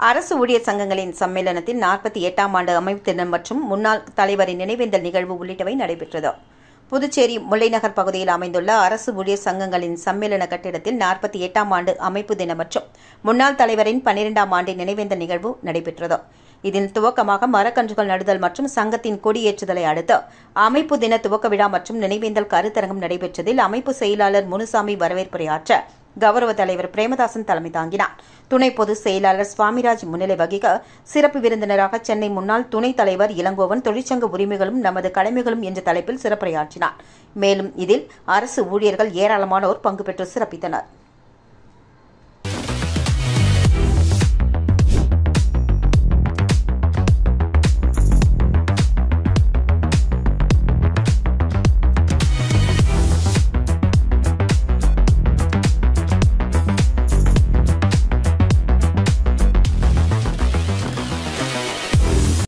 அரசு ஊழியர் சங்கங்களின் சம்மேளனத்தில் 48ஆம் ஆண்டு அமைப்பு தினம் மற்றும் முன்னாள் தலைவரின் நினைவேந்தல் நிகழ்வு உள்ளிட்டவை நடைபெற்றது. புதுச்சேரி முல்லைநகர் பகுதியில் அமைந்துள்ள அரசு ஊழியர் சங்கங்களின் சம்மேளன கட்டிடத்தில் 48ஆம் ஆண்டு அமைப்பு தினம் மற்றும் முன்னாள் தலைவரின் 12ஆம் ஆண்டு நினைவேந்தல் நிகழ்வு நடைபெற்றது. இதில் துவக்கமாக மரக்கன்றுகள் நடுதல் மற்றும் சங்கத்தின் கொடியேற்றுதலை அடுத்து அமைப்பு தின துவக்க விழா மற்றும் நினைவேந்தல் கருத்தரங்கம் நடைபெற்றதில் அமைப்பு செயலாளர் முனுசாமி வரவேற்புரையாற்ற கௌரவ தலைவர் பிரேமதாசன் தலைமை தாங்கினார். துணை பொதுச் செயலாளர் சுவாமிராஜ் முன்னிலை வகிக்க சிறப்பு விருந்தினராக சென்னை முன்னாள் துணைத் தலைவர் இளங்கோவன் தொழிற்சங்க உரிமைகளும் நமது கடமைகளும் என்ற தலைப்பில் சிறப்புரையாற்றினார். மேலும் இதில் அரசு ஊழியர்கள் ஏராளமானோர் பங்கு பெற்று சிறப்பித்தனர்.